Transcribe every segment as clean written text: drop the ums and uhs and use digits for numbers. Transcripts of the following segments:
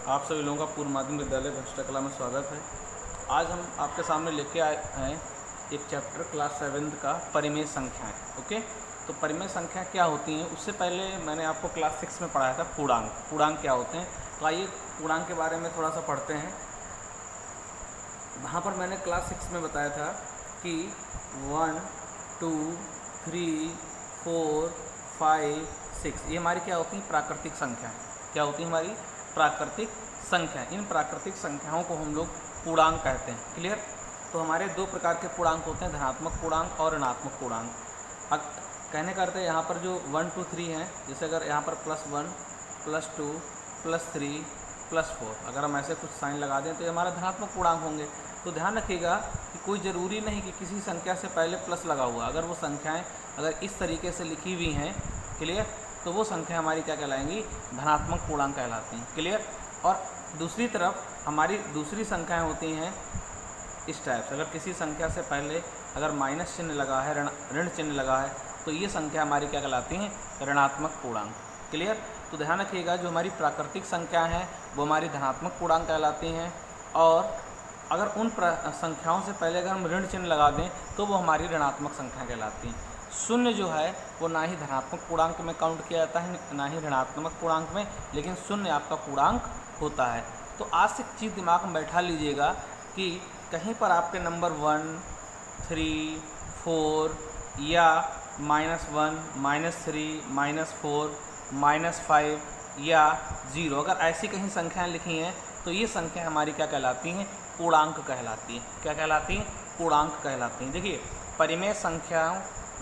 आप सभी लोगों का पूर्व माध्यमिक विद्यालय भ्रष्टा कला में स्वागत है। आज हम आपके सामने लेके आए हैं एक चैप्टर क्लास 7 का परिमेय संख्याएं। ओके, तो परिमेय संख्या क्या होती हैं, उससे पहले मैंने आपको क्लास 6 में पढ़ाया था पूर्णांक। पूर्णांक क्या होते हैं, तो आइए पूर्णांक के बारे में थोड़ा सा पढ़ते हैं। वहाँ पर मैंने क्लास 6 में बताया था कि 1, 2, 3, 4, 5, 6 ये हमारी क्या होती है, प्राकृतिक संख्याएं। क्या होती है हमारी प्राकृतिक संख्याएं। इन प्राकृतिक संख्याओं को हम लोग पूर्णांक कहते हैं। क्लियर। तो हमारे दो प्रकार के पूर्णांक होते हैं, धनात्मक पूर्णांक और ऋणात्मक पूर्णांक। अब कहने का अर्थ है यहाँ पर जो 1, 2, 3 हैं, जैसे अगर यहाँ पर +1, +2, +3, +4 अगर हम ऐसे कुछ साइन लगा दें तो ये हमारा धनात्मक पूर्णांक होंगे। तो ध्यान रखिएगा कि कोई ज़रूरी नहीं कि किसी संख्या से पहले प्लस लगा हुआ, अगर वो संख्याएं अगर इस तरीके से लिखी हुई हैं, क्लियर, तो वो संख्या हमारी क्या कहलाएंगी, धनात्मक पूर्णांक कहलाती हैं। क्लियर। और दूसरी तरफ हमारी दूसरी संख्याएं होती हैं इस टाइप से, अगर किसी संख्या से पहले अगर माइनस चिन्ह लगा है, ऋण चिन्ह लगा है, तो ये संख्या हमारी क्या कहलाती हैं, ऋणात्मक पूर्णांक। क्लियर। तो ध्यान रखिएगा जो हमारी प्राकृतिक संख्याएं हैं वो हमारी धनात्मक पूर्णांक कहलाती हैं, और अगर उन संख्याओं से पहले अगर हम ऋण चिन्ह लगा दें तो वो हमारी ऋणात्मक संख्या कहलाती हैं। शून्य जो है वो ना ही धनात्मक पूर्णांक में काउंट किया जाता है ना ही ऋणात्मक पूर्णांक में, लेकिन शून्य आपका पूर्णांक होता है। तो आज से एक चीज़ दिमाग में बैठा लीजिएगा कि कहीं पर आपके नंबर 1, 3, 4 या -1, -3, -4, -5 या 0 अगर ऐसी कहीं संख्याएं लिखी हैं तो ये संख्या हमारी क्या कहलाती हैं, पूर्णांक कहलाती हैं। क्या कहलाती हैं, पूर्णांक कहलाती हैं। देखिए, परिमेय संख्याओं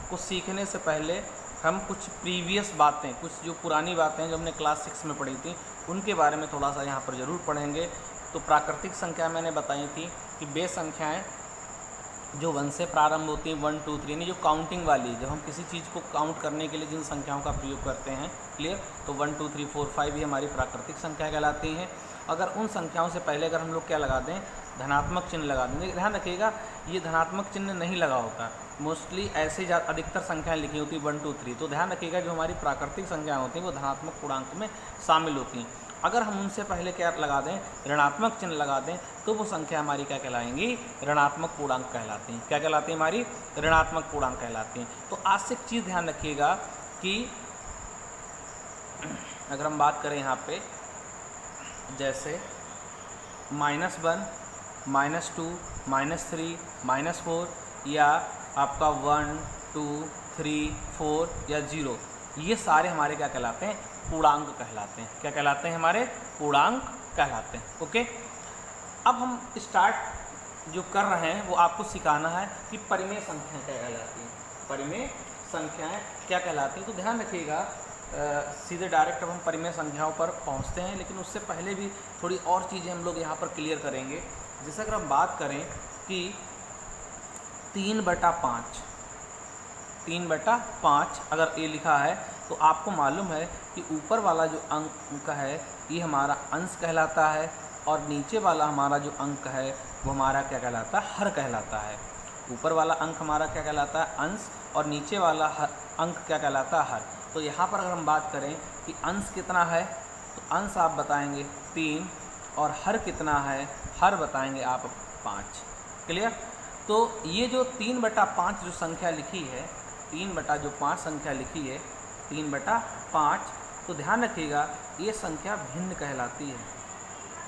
को सीखने से पहले हम कुछ प्रीवियस बातें, कुछ जो पुरानी बातें जो हमने क्लास 6 में पढ़ी थी उनके बारे में थोड़ा सा यहाँ पर ज़रूर पढ़ेंगे। तो प्राकृतिक संख्या मैंने बताई थी कि वे संख्याएं जो 1 से प्रारंभ होती हैं, 1, 2, 3 यानी जो काउंटिंग वाली, जब हम किसी चीज़ को काउंट करने के लिए जिन संख्याओं का प्रयोग करते हैं, क्लियर, तो 1, 2, 3, 4, 5 ये हमारी प्राकृतिक संख्या कहलाती हैं। अगर उन संख्याओं से पहले अगर हम लोग क्या लगा दें, धनात्मक चिन्ह लगा दें। ध्यान रखिएगा ये धनात्मक चिन्ह नहीं लगा होता, मोस्टली ऐसे अधिकतर संख्याएं लिखी होती 1, 2, 3। तो ध्यान रखिएगा जो हमारी प्राकृतिक संख्याएं होती हैं वो धनात्मक पूर्णांक में शामिल होती हैं। अगर हम उनसे पहले क्या लगा दें, ऋणात्मक चिन्ह लगा दें, तो वो संख्या हमारी क्या कहलाएंगी, ऋणात्मक पूर्णांक कहलाती हैं। क्या कहलाती हैं, हमारी ऋणात्मक पूर्णांक कहलाती हैं। तो आज से एक चीज़ ध्यान रखिएगा कि अगर हम बात करें यहाँ पे जैसे -1, -2, -3, -4 या आपका 1, 2, 3, 4 या 0, ये सारे हमारे क्या कहलाते हैं, पूर्णांक कहलाते हैं। क्या कहलाते हैं, हमारे पूर्णांक कहलाते हैं। ओके, अब हम स्टार्ट जो कर रहे हैं वो आपको सिखाना है कि परिमेय संख्याएं क्या कहलाती हैं। परिमेय संख्याएं क्या कहलाती हैं, तो ध्यान रखिएगा सीधे डायरेक्ट अब हम परिमेय संख्याओं पर पहुंचते हैं, लेकिन उससे पहले भी थोड़ी और चीज़ें हम लोग यहाँ पर क्लियर करेंगे। जैसे अगर हम बात करें कि 3/5 अगर ये लिखा है तो आपको मालूम है कि ऊपर वाला जो अंक है ये हमारा अंश कहलाता है, और नीचे वाला हमारा जो अंक है वो हमारा क्या कहलाता है, हर कहलाता है। ऊपर वाला अंक हमारा क्या कहलाता है, अंश, और नीचे वाला अंक क्या कहलाता है, हर। तो यहाँ पर अगर हम बात करें कि अंश कितना है, तो अंश आप बताएंगे 3, और हर कितना है, हर बताएंगे आप 5। क्लियर। तो ये जो 3/5 जो संख्या लिखी है, 3/5 संख्या लिखी है, 3/5, तो ध्यान रखिएगा ये संख्या भिन्न कहलाती है।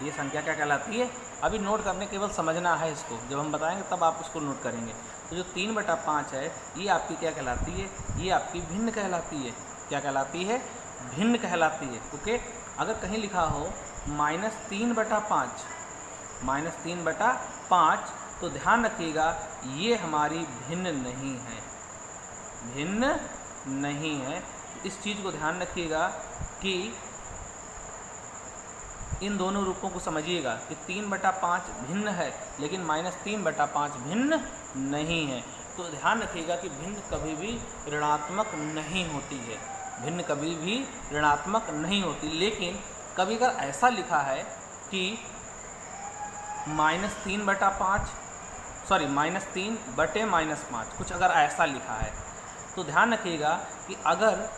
ये संख्या क्या कहलाती है, अभी नोट करने केवल समझना है इसको, जब हम बताएंगे तब आप उसको नोट करेंगे। तो जो 3/5 है ये आपकी क्या कहलाती है, ये आपकी भिन्न कहलाती है। क्या कहलाती है, भिन्न कहलाती है। ओके, अगर कहीं लिखा हो -3/5 तो ध्यान रखिएगा ये हमारी भिन्न नहीं है, भिन्न नहीं है। इस चीज़ को ध्यान रखिएगा कि इन दोनों रूपों को समझिएगा कि 3/5 भिन्न है, लेकिन -3/5 भिन्न नहीं है। तो ध्यान रखिएगा कि भिन्न कभी भी ऋणात्मक नहीं होती है, भिन्न कभी भी ऋणात्मक नहीं होती। लेकिन कभी अगर ऐसा लिखा है कि -3/5 कुछ अगर ऐसा लिखा है, तो ध्यान रखिएगा कि अगर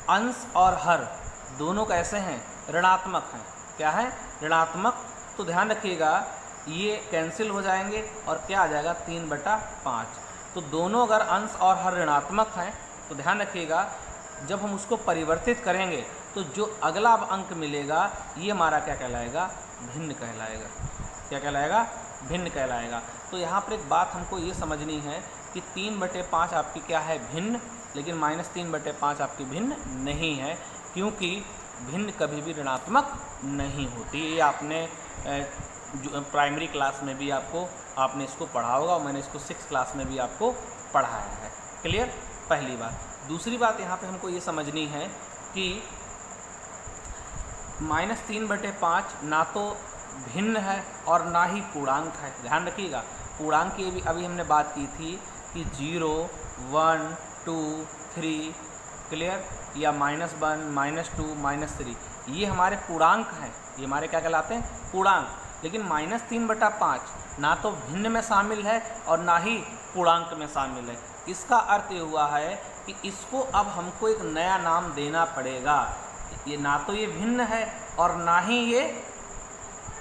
अंश और हर दोनों कैसे हैं, ऋणात्मक हैं, क्या है, ऋणात्मक। तो ध्यान रखिएगा ये कैंसिल हो जाएंगे और क्या आ जाएगा 3/5। तो दोनों अगर अंश और हर ऋणात्मक हैं तो ध्यान रखिएगा जब हम उसको परिवर्तित करेंगे तो जो अगला अंक मिलेगा ये हमारा क्या कहलाएगा, भिन्न कहलाएगा। क्या कहलाएगा, भिन्न कहलाएगा। तो यहाँ पर एक बात हमको ये समझनी है कि 3/5 आपकी क्या है, भिन्न, लेकिन -3/5 आपकी भिन्न नहीं है, क्योंकि भिन्न कभी भी ऋणात्मक नहीं होती। ये आपने प्राइमरी क्लास में भी आपने इसको पढ़ा होगा और मैंने इसको 6th क्लास में भी आपको पढ़ाया है। क्लियर, पहली बात। दूसरी बात यहाँ पे हमको ये समझनी है कि -3/5 ना तो भिन्न है और ना ही पूर्णांक है। ध्यान रखिएगा, पूर्णांक की भी अभी हमने बात की थी कि 0, 1, 2, 3, क्लियर, या -1, -2, -3 ये हमारे पूर्णांक हैं। ये हमारे क्या कहलाते हैं, पूर्णांक। लेकिन -3/5 ना तो भिन्न में शामिल है और ना ही पूर्णांक में शामिल है। इसका अर्थ ये हुआ है कि इसको अब हमको एक नया नाम देना पड़ेगा। ये ना तो ये भिन्न है और ना ही ये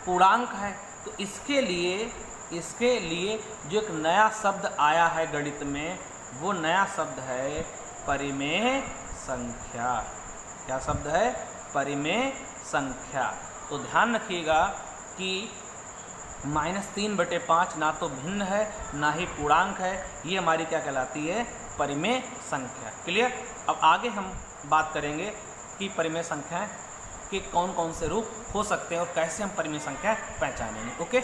पूर्णांक है। तो इसके लिए जो एक नया शब्द आया है गणित में, वो नया शब्द है परिमेय संख्या। क्या शब्द है, परिमेय संख्या। तो ध्यान रखिएगा कि -3/5 ना तो भिन्न है ना ही पूर्णांक है, ये हमारी क्या कहलाती है, परिमेय संख्या। क्लियर। अब आगे हम बात करेंगे कि परिमेय संख्या के कौन कौन से रूप हो सकते हैं और कैसे हम परिमेय संख्या पहचानेंगे। ओके।